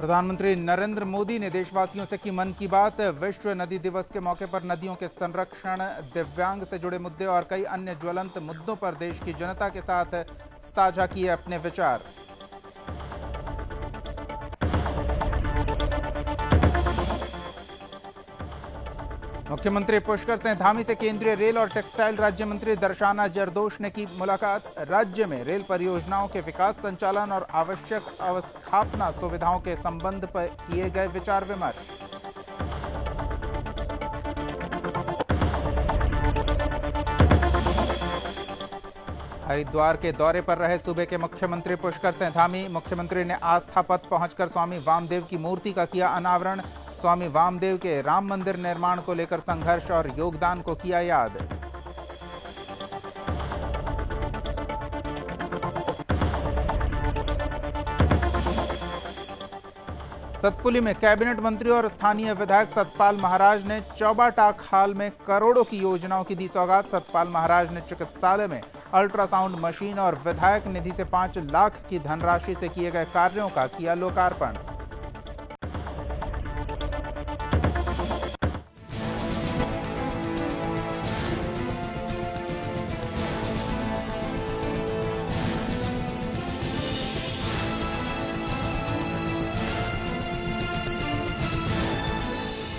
प्रधानमंत्री नरेंद्र मोदी ने देशवासियों से की मन की बात। विश्व नदी दिवस के मौके पर नदियों के संरक्षण, दिव्यांग से जुड़े मुद्दे और कई अन्य ज्वलंत मुद्दों पर देश की जनता के साथ साझा किए अपने विचार। मुख्यमंत्री पुष्कर सिंह धामी से केंद्रीय रेल और टेक्सटाइल राज्य मंत्री दर्शना जरदोश ने की मुलाकात। राज्य में रेल परियोजनाओं के विकास, संचालन और आवश्यक अवस्थापना सुविधाओं के संबंध पर किए गए विचार विमर्श। हरिद्वार के दौरे पर रहे सूबे के मुख्यमंत्री पुष्कर सिंह धामी। मुख्यमंत्री ने आस्था पथ पहुंचकर स्वामी वामदेव की मूर्ति का किया अनावरण। स्वामी वामदेव के राम मंदिर निर्माण को लेकर संघर्ष और योगदान को किया याद। सतपुली में कैबिनेट मंत्री और स्थानीय विधायक सतपाल महाराज ने चौबाटाक हाल में करोड़ों की योजनाओं की दी सौगात। सतपाल महाराज ने चिकित्सालय में अल्ट्रासाउंड मशीन और विधायक निधि से 5 लाख की धनराशि से किए गए कार्यों का किया लोकार्पण।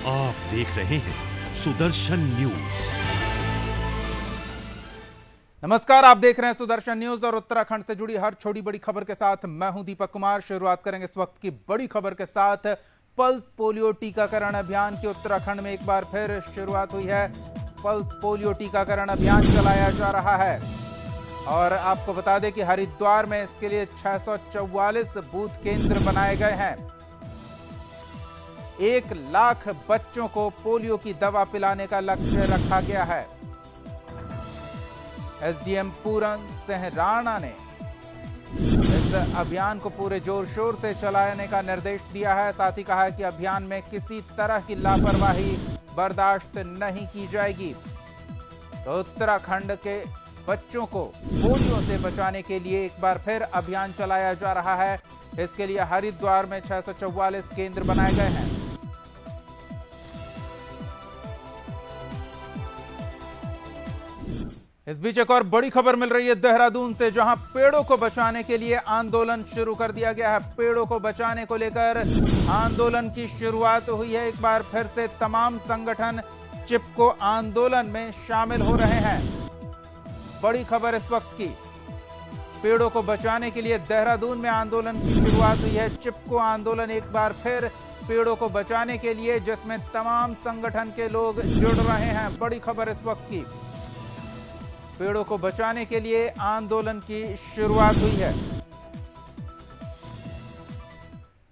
आप देख रहे हैं सुदर्शन न्यूज। नमस्कार, आप देख रहे हैं सुदर्शन न्यूज और उत्तराखंड से जुड़ी हर छोटी बड़ी खबर के साथ मैं हूं दीपक कुमार। शुरुआत करेंगे इस वक्त की बड़ी खबर के साथ। पल्स पोलियो टीकाकरण अभियान की उत्तराखंड में एक बार फिर शुरुआत हुई है। पल्स पोलियो टीकाकरण अभियान चलाया जा रहा है और आपको बता दें कि हरिद्वार में इसके लिए 644 बूथ केंद्र बनाए गए हैं। 1 लाख बच्चों को पोलियो की दवा पिलाने का लक्ष्य रखा गया है। एसडीएम पूरन सिंह राणा ने इस अभियान को पूरे जोर शोर से चलाने का निर्देश दिया है। साथ ही कहा है कि अभियान में किसी तरह की लापरवाही बर्दाश्त नहीं की जाएगी। तो उत्तराखंड के बच्चों को पोलियो से बचाने के लिए एक बार फिर अभियान चलाया जा रहा है। इसके लिए हरिद्वार में 644 केंद्र बनाए गए हैं। इस बीच एक और बड़ी खबर मिल रही है देहरादून से, जहां पेड़ों को बचाने के लिए आंदोलन शुरू कर दिया गया है। पेड़ों को बचाने को लेकर आंदोलन की शुरुआत हुई है। एक बार फिर से तमाम संगठन चिपको आंदोलन में शामिल हो रहे हैं। बड़ी खबर इस वक्त की, पेड़ों को बचाने के लिए देहरादून में आंदोलन की शुरुआत हुई है। चिपको आंदोलन एक बार फिर पेड़ों को बचाने के लिए, जिसमें तमाम संगठन के लोग जुड़ रहे हैं। बड़ी खबर इस वक्त की, पेड़ों को बचाने के लिए आंदोलन की शुरुआत हुई है।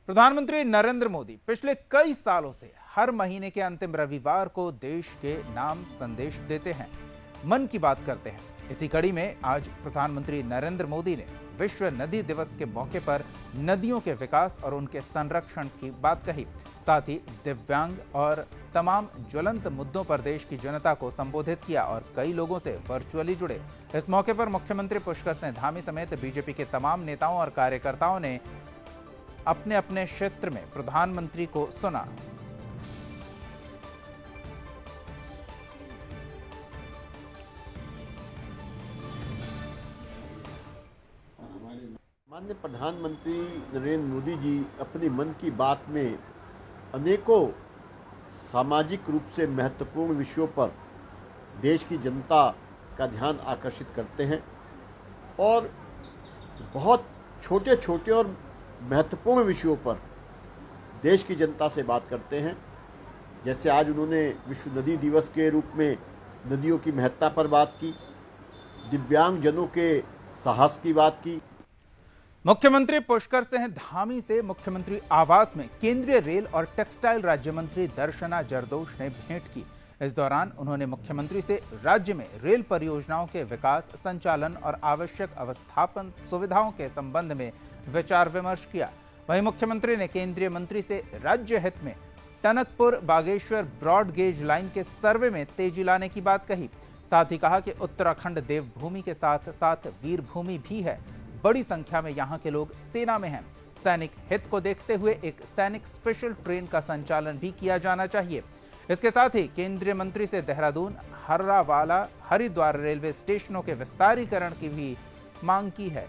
प्रधानमंत्री नरेंद्र मोदी पिछले कई सालों से हर महीने के अंतिम रविवार को देश के नाम संदेश देते हैं, मन की बात करते हैं। इसी कड़ी में आज प्रधानमंत्री नरेंद्र मोदी ने विश्व नदी दिवस के मौके पर नदियों के विकास और उनके संरक्षण की बात कही। साथ ही दिव्यांग और तमाम ज्वलंत मुद्दों पर देश की जनता को संबोधित किया और कई लोगों से वर्चुअली जुड़े। इस मौके पर मुख्यमंत्री पुष्कर सिंह धामी समेत बीजेपी के तमाम नेताओं और कार्यकर्ताओं ने अपने अपने क्षेत्र में प्रधानमंत्री को सुना। माननीय प्रधानमंत्री नरेंद्र मोदी जी अपनी मन की बात में अनेकों सामाजिक रूप से महत्वपूर्ण विषयों पर देश की जनता का ध्यान आकर्षित करते हैं और बहुत छोटे छोटे और महत्वपूर्ण विषयों पर देश की जनता से बात करते हैं। जैसे आज उन्होंने विश्व नदी दिवस के रूप में नदियों की महत्ता पर बात की, दिव्यांग जनों के साहस की बात की। मुख्यमंत्री पुष्कर सिंह धामी से मुख्यमंत्री आवास में केंद्रीय रेल और टेक्सटाइल राज्य मंत्री दर्शना जरदोश ने भेंट की। इस दौरान उन्होंने मुख्यमंत्री से राज्य में रेल परियोजनाओं के विकास, संचालन और आवश्यक अवस्थापन सुविधाओं के संबंध में विचार विमर्श किया। वहीं मुख्यमंत्री ने केंद्रीय मंत्री से राज्य हित में Tanakpur Bageshwar broad gauge line के सर्वे में तेजी लाने की बात कही। साथ ही कहा कि उत्तराखंड देवभूमि के साथ साथ वीर भूमि भी है। बड़ी संख्या में यहां के लोग सेना में हैं। सैनिक हित को देखते हुए एक सैनिक स्पेशल ट्रेन का संचालन भी किया जाना चाहिए। इसके साथ ही केंद्रीय मंत्री से देहरादून, हर्रावाला, हरिद्वार रेलवे स्टेशनों के विस्तारीकरण की भी मांग की है।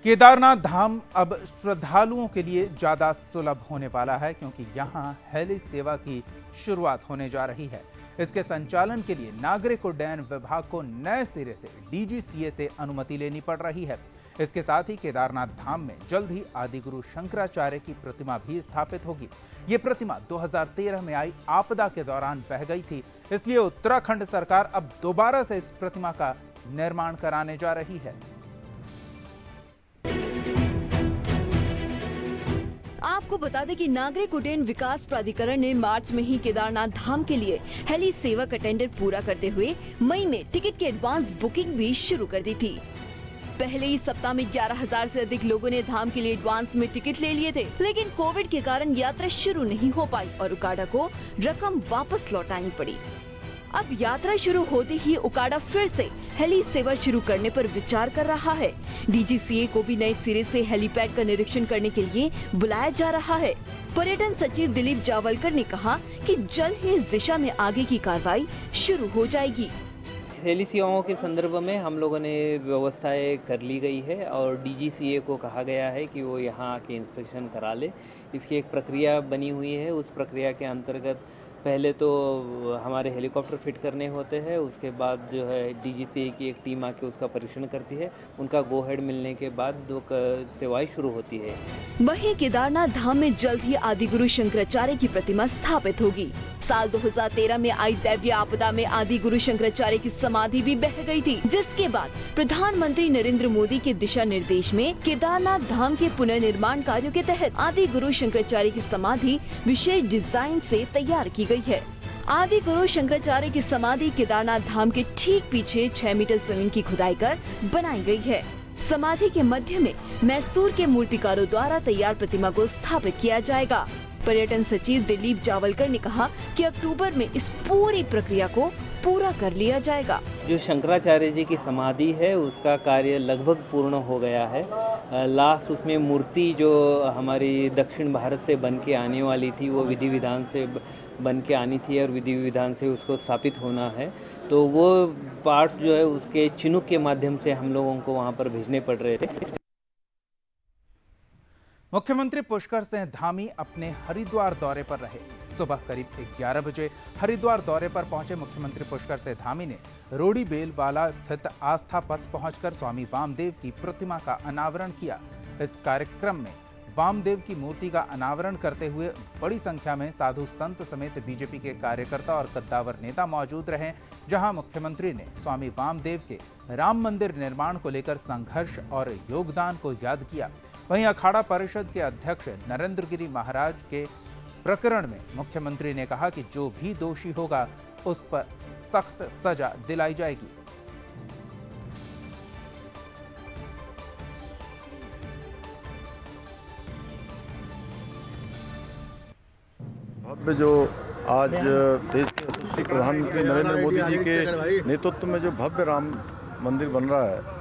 केदारनाथ धाम अब श्रद्धालुओं के लिए ज्यादा सुलभ होने वाला है, क्योंकि यहां हेली सेवा की शुरुआत होने जा रही है। इसके संचालन के लिए नागरिक उड्डयन विभाग को नए सिरे से डीजीसीए से अनुमति लेनी पड़ रही है। इसके साथ ही केदारनाथ धाम में जल्द ही आदिगुरु शंकराचार्य की प्रतिमा भी स्थापित होगी। ये प्रतिमा 2013 में आई आपदा के दौरान बह गई थी, इसलिए उत्तराखंड सरकार अब दोबारा से इस प्रतिमा का निर्माण कराने जा रही है। आपको बता दें कि नागरिक उड्डयन विकास प्राधिकरण ने मार्च में ही केदारनाथ धाम के लिए हेली सेवा का टेंडर पूरा करते हुए मई में टिकट की एडवांस बुकिंग भी शुरू कर दी थी। पहले ही सप्ताह में 11,000 से अधिक लोगों ने धाम के लिए एडवांस में टिकट ले लिए थे, लेकिन कोविड के कारण यात्रा शुरू नहीं हो पाई और उकाडा को रकम वापस लौटानी पड़ी। अब यात्रा शुरू होते ही उकाडा फिर से हेली सेवा शुरू करने पर विचार कर रहा है। डीजीसीए को भी नए सिरे से हेलीपैड का निरीक्षण करने के लिए बुलाया जा रहा है। पर्यटन सचिव दिलीप जावलकर ने कहा कि जल्द ही इस दिशा में आगे की कार्रवाई शुरू हो जाएगी। हेली सेवाओं के संदर्भ में हम लोगों ने व्यवस्थाएं कर ली गई है और डीजीसीए को कहा गया है कि वो यहाँ आके इंस्पेक्शन करा ले। इसकी एक प्रक्रिया बनी हुई है। उस प्रक्रिया के अंतर्गत पहले तो हमारे हेलीकॉप्टर फिट करने होते हैं, उसके बाद जो है डीजीसीए की एक टीम आके उसका परीक्षण करती है। उनका गो हेड मिलने के बाद सेवाएं शुरू होती है। वहीं केदारनाथ धाम में जल्द ही आदिगुरु शंकराचार्य की प्रतिमा स्थापित होगी। साल 2013 में आई दैवीय आपदा में आदिगुरु शंकराचार्य की समाधि भी बह गई थी, जिसके बाद प्रधानमंत्री नरेंद्र मोदी के दिशा निर्देश में केदारनाथ धाम के पुनर्निर्माण कार्यों के तहत आदिगुरु शंकराचार्य की समाधि विशेष डिजाइन से तैयार की गई है। आदिगुरु शंकराचार्य की समाधि केदारनाथ धाम के ठीक पीछे 6 मीटर जमीन की खुदाई कर बनाई गई है। समाधि के मध्य में मैसूर के मूर्तिकारों द्वारा तैयार प्रतिमा को स्थापित किया जाएगा। पर्यटन सचिव दिलीप जावलकर ने कहा कि अक्टूबर में इस पूरी प्रक्रिया को पूरा कर लिया जाएगा। जो शंकराचार्य जी की समाधि है उसका कार्य लगभग पूर्ण हो गया है। लास्ट उसमें मूर्ति जो हमारी दक्षिण भारत से बन के आने वाली थी वो विधि विधान से बन के आनी थी और विधि विधान से उसको स्थापित होना है, तो वो पार्ट्स जो है उसके चिनुक के माध्यम से हम लोगों को वहाँ पर भेजने पड़ रहे थे। मुख्यमंत्री पुष्कर सिंह धामी अपने हरिद्वार दौरे पर रहे। सुबह करीब 11 बजे हरिद्वार दौरे पर पहुंचे मुख्यमंत्री पुष्कर सिंह धामी ने रोडी बेलवाला स्थित आस्था पथ पहुंचकर स्वामी वामदेव की प्रतिमा का अनावरण किया। इस कार्यक्रम में वामदेव की मूर्ति का अनावरण करते हुए बड़ी संख्या में साधु संत समेत बीजेपी के कार्यकर्ता और कद्दावर नेता मौजूद रहे, जहां मुख्यमंत्री ने स्वामी वामदेव के राम मंदिर निर्माण को लेकर संघर्ष और योगदान को याद किया। वहीं अखाड़ा परिषद के अध्यक्ष नरेंद्र गिरी महाराज के प्रकरण में मुख्यमंत्री ने कहा कि जो भी दोषी होगा उस पर सख्त सजा दिलाई जाएगी। भव्य जो आज देश के यशस्वी प्रधानमंत्री नरेंद्र मोदी जी के नेतृत्व में जो भव्य राम मंदिर बन रहा है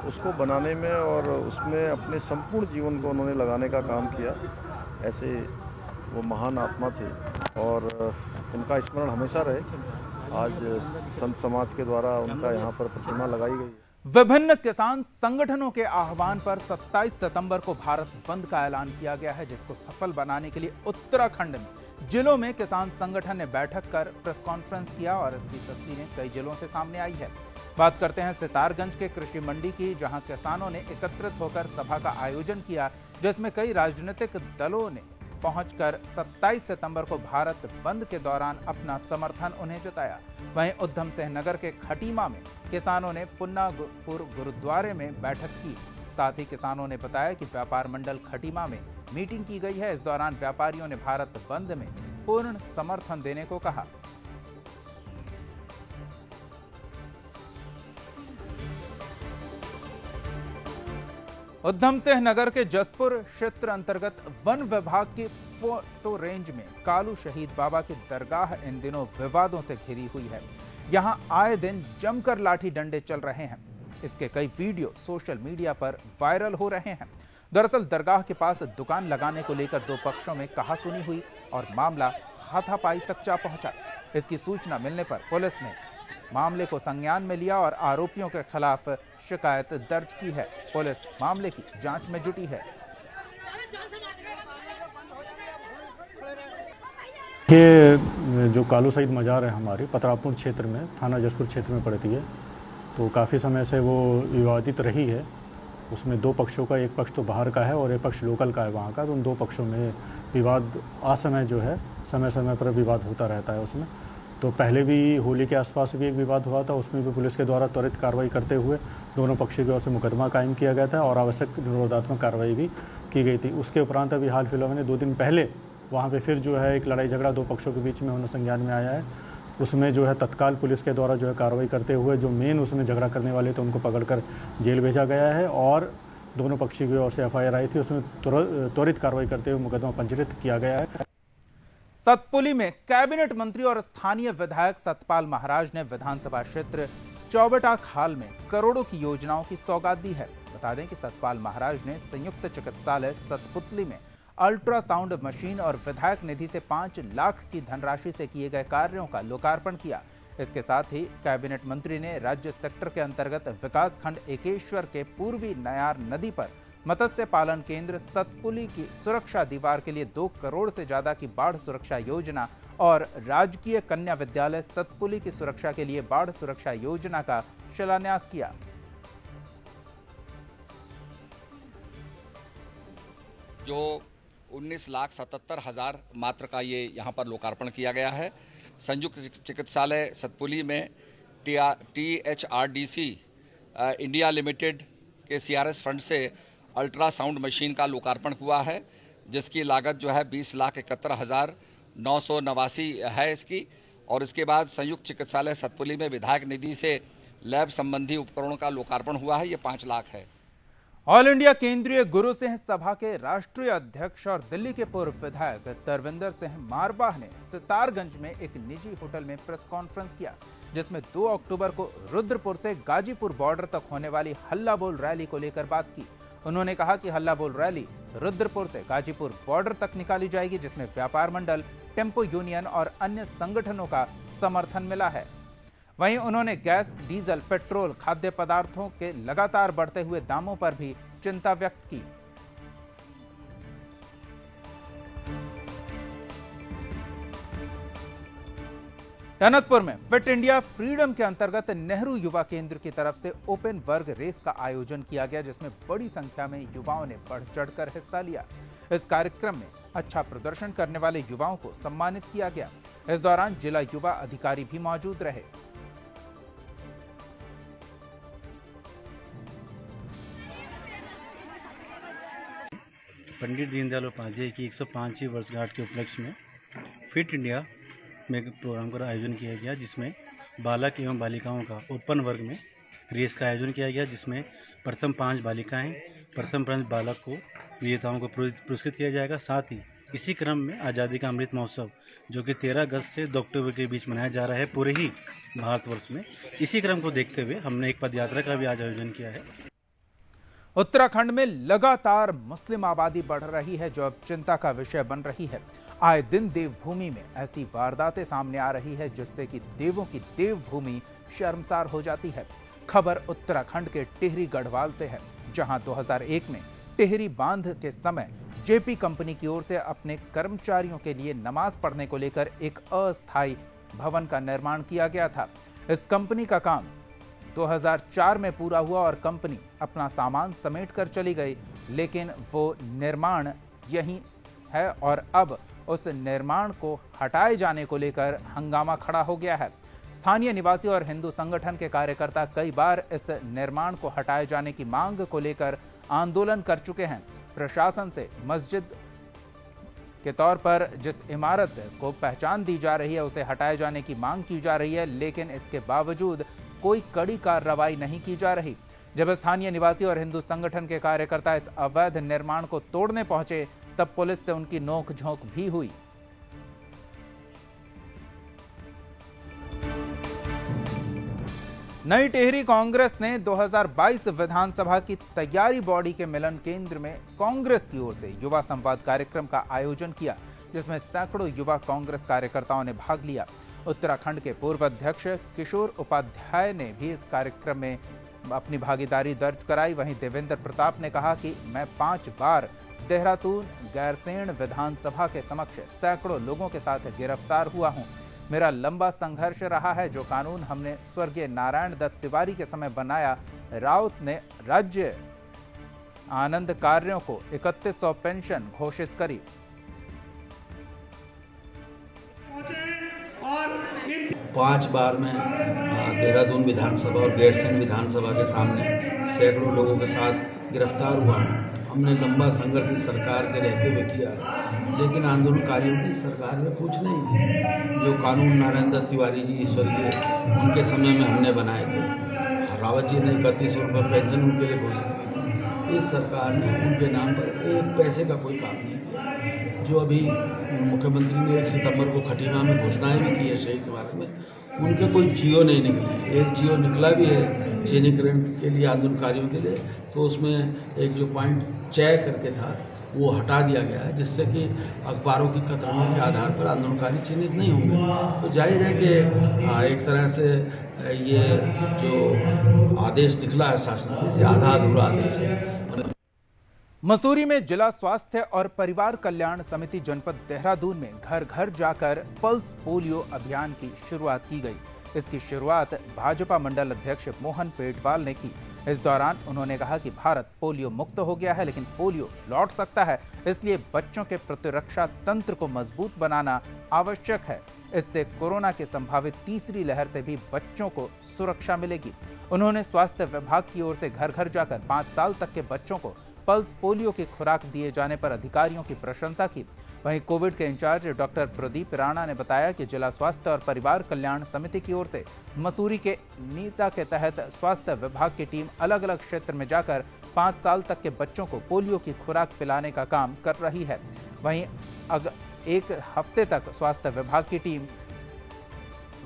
उसको बनाने में और उसमें अपने संपूर्ण जीवन को उन्होंने लगाने का काम किया। ऐसे वो महान आत्मा थे और उनका स्मरण हमेशा रहे। आज संत समाज के द्वारा उनका यहाँ पर प्रतिमा लगाई गई। विभिन्न किसान संगठनों के आह्वान पर 27 सितंबर को भारत बंद का ऐलान किया गया है, जिसको सफल बनाने के लिए उत्तराखंड में जिलों में किसान संगठन ने बैठक कर प्रेस कॉन्फ्रेंस किया और इसकी तस्वीरें कई जिलों से सामने आई है। बात करते हैं सितारगंज के कृषि मंडी की, जहां किसानों ने एकत्रित होकर सभा का आयोजन किया, जिसमें कई राजनीतिक दलों ने पहुंचकर 27 सितंबर को भारत बंद के दौरान अपना समर्थन उन्हें जताया। वहीं उधम सिंह नगर के खटीमा में किसानों ने पुन्नापुर गुरुद्वारे में बैठक की। साथ ही किसानों ने बताया कि व्यापार मंडल खटीमा में मीटिंग की गई है। इस दौरान व्यापारियों ने भारत बंद में पूर्ण समर्थन देने को कहा। उधम सिंह नगर के जसपुर क्षेत्र अंतर्गत वन विभाग की फोटो रेंज में कालू शहीद बाबा की दरगाह इन दिनों विवादों से घिरी हुई है। यहां आए दिन जमकर लाठी डंडे चल रहे हैं। इसके कई वीडियो सोशल मीडिया पर वायरल हो रहे हैं। दरअसल दरगाह के पास दुकान लगाने को लेकर दो पक्षों में कहासुनी हुई और मामला हाथापाई तक जा पहुंचा। इसकी सूचना मिलने पर पुलिस ने मामले को संज्ञान में लिया और आरोपियों के खिलाफ शिकायत दर्ज की है। पुलिस मामले की जांच में जुटी है। ये जो कालू सईद मजार है हमारी पतरापुर क्षेत्र में, थाना जसपुर क्षेत्र में पड़ती है, तो काफ़ी समय से वो विवादित रही है। उसमें दो पक्षों का, एक पक्ष तो बाहर का है और एक पक्ष लोकल का है वहाँ का। तो उन दो पक्षों में विवाद असमय जो है समय समय पर विवाद होता रहता है उसमें। तो पहले भी होली के आसपास भी एक विवाद हुआ था, उसमें भी पुलिस के द्वारा त्वरित कार्रवाई करते हुए दोनों पक्षों की ओर से मुकदमा कायम किया गया था और आवश्यक निरोधात्मक कार्रवाई भी की गई थी। उसके उपरांत अभी हाल फिलहाल में 2 दिन पहले वहाँ पे फिर जो है एक लड़ाई झगड़ा दो पक्षों के बीच में होना संज्ञान में आया है। उसमें जो है तत्काल पुलिस के द्वारा जो है कार्रवाई करते हुए जो मेन उसमें झगड़ा करने वाले थे उनको पकड़कर जेल भेजा गया है और दोनों पक्षों की ओर से FIR आई थी, उसमें त्वरित कार्रवाई करते हुए मुकदमा पंजीकृत किया गया है। सतपुली में कैबिनेट मंत्री और स्थानीय विधायक सतपाल महाराज ने विधानसभा क्षेत्र चौबटा खाल में करोड़ों की योजनाओं की सौगात दी है। बता दें कि सतपाल महाराज ने संयुक्त चिकित्सालय सतपुतली में अल्ट्रासाउंड मशीन और विधायक निधि से 5 लाख की धनराशि से किए गए कार्यों का लोकार्पण किया। इसके साथ ही कैबिनेट मंत्री ने राज्य सेक्टर के अंतर्गत विकास खंड एकेश्वर के पूर्वी नयार नदी पर मत्स्य पालन केंद्र सतपुली की सुरक्षा दीवार के लिए 2 करोड़ से ज्यादा की बाढ़ सुरक्षा योजना और राजकीय कन्या विद्यालय सतपुली की सुरक्षा के लिए बाढ़ सुरक्षा योजना का शिलान्यास किया। जो 19,77,000 मात्र का ये यहाँ पर लोकार्पण किया गया है। संयुक्त चिकित्सालय सतपुली में THRDC इंडिया लिमिटेड के CRS फंड से अल्ट्रासाउंड मशीन का लोकार्पण हुआ है, जिसकी लागत जो है 20,71,989 है इसकी। और इसके बाद संयुक्त चिकित्सालय सतपुली में विधायक निधि से लैब संबंधी उपकरणों का लोकार्पण हुआ है, ये 5 लाख है। ऑल इंडिया केंद्रीय गुरु सिंह सभा के राष्ट्रीय अध्यक्ष और दिल्ली के पूर्व विधायक तरविंदर सिंह मारवाह ने सितारगंज में एक निजी होटल में प्रेस कॉन्फ्रेंस किया, जिसमें 2 अक्टूबर को रुद्रपुर से गाजीपुर बॉर्डर तक होने वाली हल्ला बोल रैली को लेकर बात की। उन्होंने कहा कि हल्ला बोल रैली रुद्रपुर से गाजीपुर बॉर्डर तक निकाली जाएगी, जिसमें व्यापार मंडल, टेम्पो यूनियन और अन्य संगठनों का समर्थन मिला है। वहीं उन्होंने गैस, डीजल, पेट्रोल, खाद्य पदार्थों के लगातार बढ़ते हुए दामों पर भी चिंता व्यक्त की। टनकपुर में फिट इंडिया फ्रीडम के अंतर्गत नेहरू युवा केंद्र की तरफ से ओपन वर्ग रेस का आयोजन किया गया, जिसमें बड़ी संख्या में युवाओं ने बढ़ चढ़कर हिस्सा लिया। इस कार्यक्रम में अच्छा प्रदर्शन करने वाले युवाओं को सम्मानित किया गया। इस दौरान जिला युवा अधिकारी भी मौजूद रहे। पंडित दीनदयाल उपाध्याय की 105वीं वर्षगांठ के उपलक्ष्य में फिट इंडिया में एक प्रोग्राम का आयोजन किया गया, जिसमें बालक एवं बालिकाओं का ओपन वर्ग में रेस का आयोजन किया गया, जिसमें प्रथम 5 बालिकाएं, प्रथम 5 बालक को विजेताओं को पुरस्कृत किया जाएगा। साथ ही इसी क्रम में आज़ादी का अमृत महोत्सव, जो कि 13 अगस्त से 2 अक्टूबर के बीच मनाया जा रहा है पूरे ही भारतवर्ष में, इसी क्रम को देखते हुए हमने एक पदयात्रा का भी आज आयोजन किया है। उत्तराखंड में लगातार मुस्लिम आबादी बढ़ रही है, जो अब चिंता का विषय बन रही है। आए दिन देवभूमि में ऐसी वारदातें सामने आ रही है, जिससे कि देवों की देवभूमि शर्मसार हो जाती है। खबर उत्तराखंड के टिहरी गढ़वाल से है, जहां 2001 में टिहरी बांध के समय जेपी कंपनी की ओर से अपने कर्मचारियों के लिए नमाज पढ़ने को लेकर एक अस्थायी भवन का निर्माण किया गया था। इस कंपनी का काम 2004 में पूरा हुआ और कंपनी अपना सामान समेट कर चली गई, लेकिन वो निर्माण यहीं है और अब उस निर्माण को हटाए जाने को लेकर हंगामा खड़ा हो गया है। स्थानीय निवासी और हिंदू संगठन के कार्यकर्ता कई बार इस निर्माण को हटाए जाने की मांग को लेकर आंदोलन कर चुके हैं। प्रशासन से मस्जिद के तौर पर जिस इमारत को पहचान दी जा रही है, उसे हटाए जाने की मांग की जा रही है, लेकिन इसके बावजूद कोई कड़ी कार्रवाई नहीं की जा रही। जब स्थानीय निवासी और हिंदू संगठन के कार्यकर्ता इस अवैध निर्माण को तोड़ने पहुंचे, तब पुलिस से उनकी नोक-झोंक भी हुई। नई टिहरी कांग्रेस ने 2022 विधानसभा की तैयारी बॉडी के मिलन केंद्र में कांग्रेस की ओर से युवा संवाद कार्यक्रम का आयोजन किया, जिसमें सैकड़ों युवा कांग्रेस कार्यकर्ताओं ने भाग लिया। उत्तराखंड के पूर्व अध्यक्ष किशोर उपाध्याय ने भी इस कार्यक्रम में अपनी भागीदारी दर्ज कराई। वहीं देवेंद्र प्रताप ने कहा कि मैं 5 बार देहरादून गैरसैंण विधानसभा के समक्ष सैकड़ों लोगों के साथ गिरफ्तार हुआ हूं। मेरा लंबा संघर्ष रहा है। जो कानून हमने स्वर्गीय नारायण दत्त तिवारी के समय बनाया, राउत ने राज्य आनंद कार्यों को 3100 पेंशन घोषित करी। 5 बार मैं देहरादून विधानसभा और गैरसैंण विधानसभा के सामने सैकड़ों लोगों के साथ गिरफ्तार हुआ हूँ। हमने लंबा संघर्ष इस सरकार के रहते हुए किया, लेकिन आंदोलनकारियों की सरकार ने कुछ नहीं किया। जो कानून नारायण दत्त तिवारी जी ईश्वरीय उनके समय में हमने बनाए थे, रावत जी ने 3100 रुपये पेंशन उनके लिए घोषित की। इस सरकार ने उनके नाम पर एक पैसे का कोई काम नहीं किया। जो अभी मुख्यमंत्री ने 1 सितंबर को खटीमा में घोषणाएं भी की है शहीद स्मारक में, उनके कोई जियो नहीं निकली। एक जियो निकला भी है चीनीकरण के लिए, आंदोलनकारियों के लिए, तो उसमें एक जो पॉइंट चय करके था वो हटा दिया गया है, जिससे कि अखबारों की कतरनों के आधार पर आंदोलनकारी चिन्हित नहीं होंगे। तो जाहिर है कि एक तरह से ये जो आदेश निकला है शासन से, आधा अधूरा आदेश है। मसूरी में जिला स्वास्थ्य और परिवार कल्याण समिति जनपद देहरादून में घर घर जाकर पल्स पोलियो अभियान की शुरुआत की गई। इसकी शुरुआत भाजपा मंडल अध्यक्ष मोहन पेटवाल ने की। इस दौरान उन्होंने कहा कि भारत पोलियो मुक्त हो गया है, लेकिन पोलियो लौट सकता है, इसलिए बच्चों के प्रतिरक्षा तंत्र को मजबूत बनाना आवश्यक है। इससे कोरोना की संभावित तीसरी लहर से भी बच्चों को सुरक्षा मिलेगी। उन्होंने स्वास्थ्य विभाग की ओर से घर घर जाकर 5 साल तक के बच्चों को पल्स पोलियो की खुराक दिए जाने पर अधिकारियों की प्रशंसा की। वहीं कोविड के इंचार्ज डॉक्टर प्रदीप राणा ने बताया कि जिला स्वास्थ्य और परिवार कल्याण समिति की ओर से मसूरी के नीता के तहत स्वास्थ्य विभाग की टीम अलग अलग क्षेत्र में जाकर 5 साल तक के बच्चों को पोलियो की खुराक पिलाने का काम कर रही है। वहीं एक हफ्ते तक स्वास्थ्य विभाग की टीम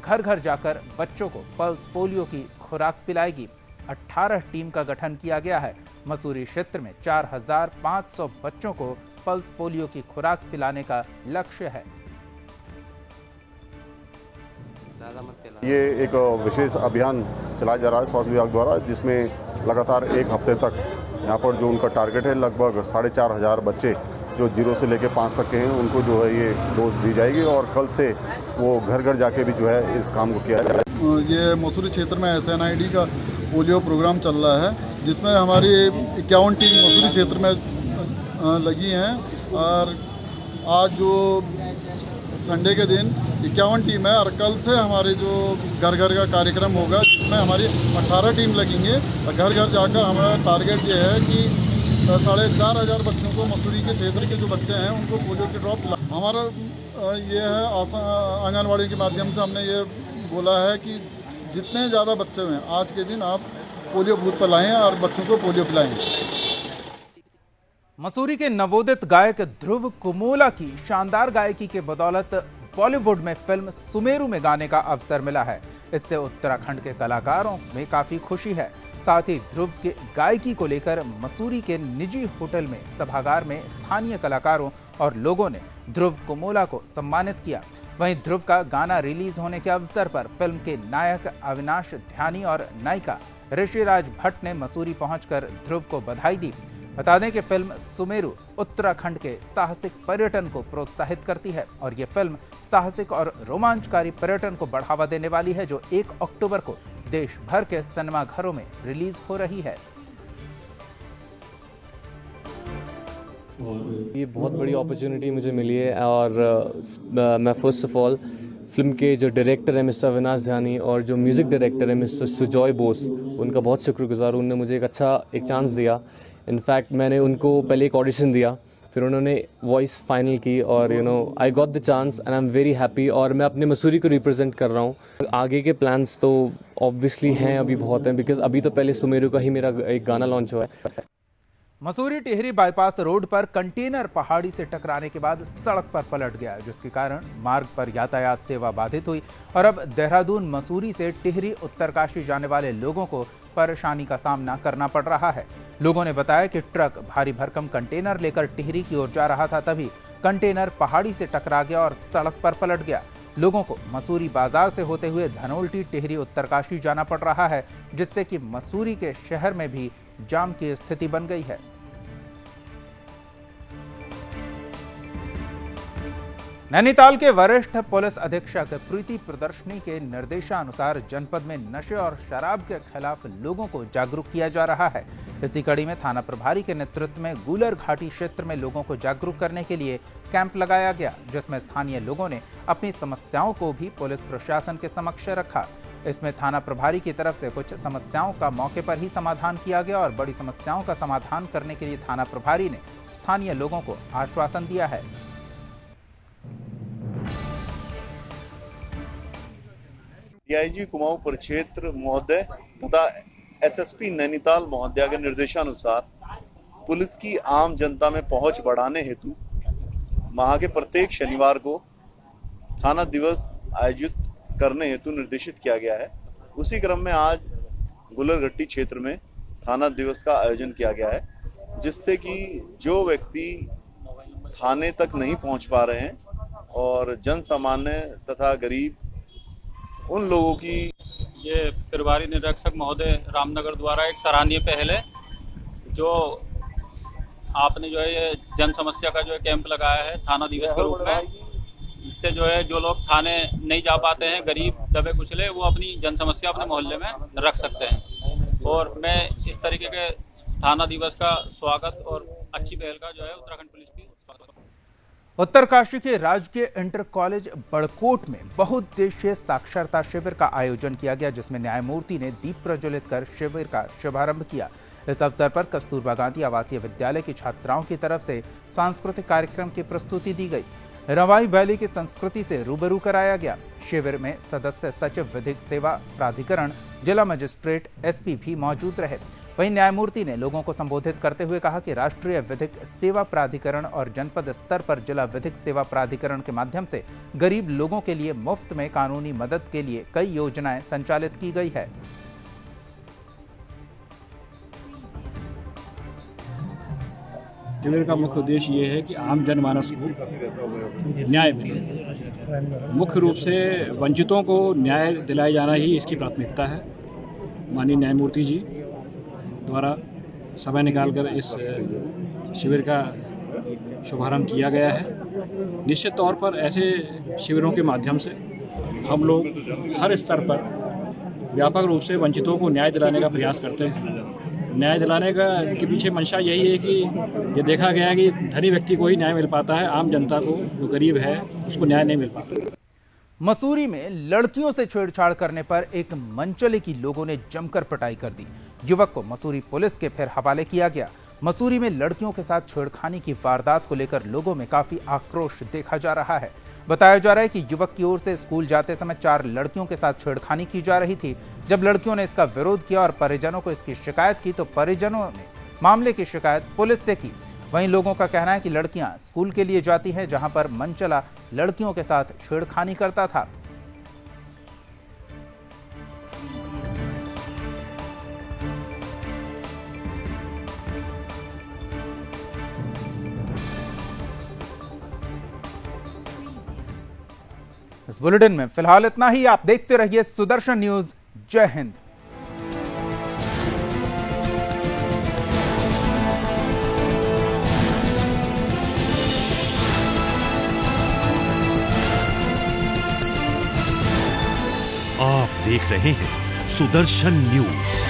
घर घर जाकर बच्चों को पल्स पोलियो की खुराक पिलाएगी। 18 टीम का गठन किया गया है। मसूरी क्षेत्र में 4500 बच्चों को पल्स पोलियो की खुराक पिलाने का लक्ष्य है। ये एक विशेष अभियान चलाया जा रहा है स्वास्थ्य विभाग द्वारा, जिसमें लगातार 1 हफ्ते तक यहाँ पर जो उनका टारगेट है, लगभग 4500 बच्चे जो 0 से लेकर 5 तक के हैं, उनको जो है ये डोज दी जाएगी और कल से वो घर घर जाके भी जो है इस काम को किया जाएगा। ये मसूरी क्षेत्र में SNID का पोलियो प्रोग्राम चल रहा है, जिसमें हमारी 51 टीम मसूरी क्षेत्र में लगी हैं और आज जो संडे के दिन 51 टीम है और कल से हमारे जो घर घर का कार्यक्रम होगा, जिसमें हमारी 18 टीम लगेंगे और घर घर जाकर हमारा टारगेट ये है कि 4500 बच्चों को, मसूरी के क्षेत्र के जो बच्चे हैं उनको पोलियो की ड्रॉप हमारा ये है। आंगनवाड़ी के माध्यम से हमने ये बोला है कि जितने ज़्यादा बच्चे हैं आज के दिन आप पोलियो बूथ पर लाएं और बच्चों को पोलियो पिलाएं। मसूरी के नवोदित गायक ध्रुव कुमोला की शानदार गायकी के बदौलत बॉलीवुड में फिल्म सुमेरु में गाने का अवसर मिला है। इससे उत्तराखंड के कलाकारों में काफी खुशी है। साथ ही ध्रुव के गायकी को लेकर मसूरी के निजी होटल में सभागार में स्थानीय कलाकारों और लोगों ने ध्रुव कुमोला को सम्मानित किया। वहीं ध्रुव का गाना रिलीज होने के अवसर पर फिल्म के नायक अविनाश ध्यानी और नायिका ऋषिराज भट्ट ने मसूरी पहुंचकर ध्रुव को बधाई दी। बता दें कि फिल्म सुमेरु उत्तराखंड के साहसिक पर्यटन को प्रोत्साहित करती है और ये फिल्म साहसिक और रोमांचकारी पर्यटन को बढ़ावा देने वाली है, जो 1 अक्टूबर को देश भर के सिनेमा घरों में रिलीज हो रही है। ये बहुत बड़ी अपॉर्चुनिटी मुझे मिली है और मैं फर्स्ट ऑफ ऑल फिल्म के जो डायरेक्टर है मिस्टर अविनाश ध्यानी और जो म्यूज़िक डायरेक्टर है मिस्टर सुजॉय बोस, उनका बहुत शुक्रगुजार हूँ। उन्होंने मुझे एक चांस दिया। इनफैक्ट मैंने उनको पहले एक ऑडिशन दिया, फिर उन्होंने वॉइस फाइनल की और I got the chance and I am very happy. और मैं अपने मसूरी को रिप्रेजेंट कर रहा हूँ। आगे के प्लान्स तो ऑब्वियसली हैं, अभी बहुत हैं, बिकॉज अभी तो पहले सुमेरु का ही मेरा एक गाना लॉन्च हुआ है। मसूरी टिहरी बाईपास रोड पर कंटेनर पहाड़ी से टकराने के बाद सड़क पर पलट गया, जिसके कारण मार्ग पर यातायात सेवा बाधित हुई और अब देहरादून मसूरी से टिहरी उत्तरकाशी जाने वाले लोगों को परेशानी का सामना करना पड़ रहा है। लोगों ने बताया कि ट्रक भारी भरकम कंटेनर लेकर टिहरी की ओर जा रहा था, तभी कंटेनर पहाड़ी से टकरा गया और सड़क पर पलट गया। लोगों को मसूरी बाजार से होते हुए धनोल्टी टिहरी उत्तरकाशी जाना पड़ रहा है, जिससे कि मसूरी के शहर में भी जाम की स्थिति बन गई है। नैनीताल के वरिष्ठ पुलिस अधीक्षक प्रीति प्रदर्शनी के निर्देशानुसार जनपद में नशे और शराब के खिलाफ लोगों को जागरूक किया जा रहा है। इसी कड़ी में थाना प्रभारी के नेतृत्व में गूलर घाटी क्षेत्र में लोगों को जागरूक करने के लिए कैंप लगाया गया, जिसमें स्थानीय लोगों ने अपनी समस्याओं को भी पुलिस प्रशासन के समक्ष रखा। इसमें थाना प्रभारी की तरफ से कुछ समस्याओं का मौके पर ही समाधान किया गया और बड़ी समस्याओं का समाधान करने के लिए थाना प्रभारी ने स्थानीय लोगों को आश्वासन दिया है। डीआईजी कुमाऊं परिक्षेत्र महोदय तथा एसएसपी नैनीताल महोदय के निर्देशानुसार पुलिस की आम जनता में पहुंच बढ़ाने हेतु माह के प्रत्येक शनिवार को थाना दिवस आयोजित करने हेतु निर्देशित किया गया है। उसी क्रम में आज गुलरघट्टी क्षेत्र में थाना दिवस का आयोजन किया गया है, जिससे कि जो व्यक्ति थाने तक नहीं पहुंच पा रहे हैं और जन सामान्य तथा गरीब उन लोगों की, ये प्रभारी निरीक्षक महोदय रामनगर द्वारा एक सराहनीय पहल है, जो आपने जो है ये जन समस्या का जो है कैंप लगाया है थाना दिवस के रूप में। इससे जो है जो लोग थाने नहीं जा पाते हैं, गरीब दबे कुचले, वो अपनी जन समस्या अपने मोहल्ले में रख सकते हैं। और मैं इस तरीके के थाना दिवस का स्वागत और अच्छी पहल का जो है उत्तराखंड पुलिस की उत्तरकाशी के राजकीय इंटर कॉलेज बड़कोट में बहुउद्देशीय साक्षरता शिविर का आयोजन किया गया, जिसमें न्यायमूर्ति ने दीप प्रज्वलित कर शिविर का शुभारंभ किया। इस अवसर पर कस्तूरबा गांधी आवासीय विद्यालय की छात्राओं की तरफ से सांस्कृतिक कार्यक्रम की प्रस्तुति दी गई। रवाई वैली की संस्कृति से रूबरू कराया गया। शिविर में सदस्य सचिव विधिक सेवा प्राधिकरण, जिला मजिस्ट्रेट, एसपी भी मौजूद रहे। वहीं न्यायमूर्ति ने लोगों को संबोधित करते हुए कहा कि राष्ट्रीय विधिक सेवा प्राधिकरण और जनपद स्तर पर जिला विधिक सेवा प्राधिकरण के माध्यम से गरीब लोगों के लिए मुफ्त में कानूनी मदद के लिए कई योजनाएं संचालित की गई है। शिविर का मुख्य उद्देश्य ये है कि आम जनमानस को न्याय मिले। मुख्य रूप से वंचितों को न्याय दिलाया जाना ही इसकी प्राथमिकता है। माननीय न्यायमूर्ति जी द्वारा समय निकालकर इस शिविर का शुभारंभ किया गया है। निश्चित तौर पर ऐसे शिविरों के माध्यम से हम लोग हर स्तर पर व्यापक रूप से वंचितों को न्याय दिलाने का प्रयास करते हैं। न्याय दिलाने का के पीछे मंशा यही है कि ये देखा गया है कि धनी व्यक्ति को ही न्याय मिल पाता है, आम जनता को, जो गरीब है, उसको न्याय नहीं मिल पाता। मसूरी में लड़कियों से छेड़छाड़ करने पर एक मंचले की लोगों ने जमकर पिटाई कर दी। युवक को मसूरी पुलिस के फिर हवाले किया गया। मसूरी में लड़कियों के साथ छेड़खानी की वारदात को लेकर लोगों में काफी आक्रोश देखा जा रहा है। बताया जा रहा है कि युवक की ओर से स्कूल जाते समय 4 लड़कियों के साथ छेड़खानी की जा रही थी। जब लड़कियों ने इसका विरोध किया और परिजनों को इसकी शिकायत की, तो परिजनों ने मामले की शिकायत पुलिस से की। वहीं लोगों का कहना है कि लड़कियां स्कूल के लिए जाती हैं, जहां पर मंचला लड़कियों के साथ छेड़खानी करता था। इस बुलेटिन में फिलहाल इतना ही। आप देखते रहिए सुदर्शन न्यूज। जय हिंद। आप देख रहे हैं सुदर्शन न्यूज।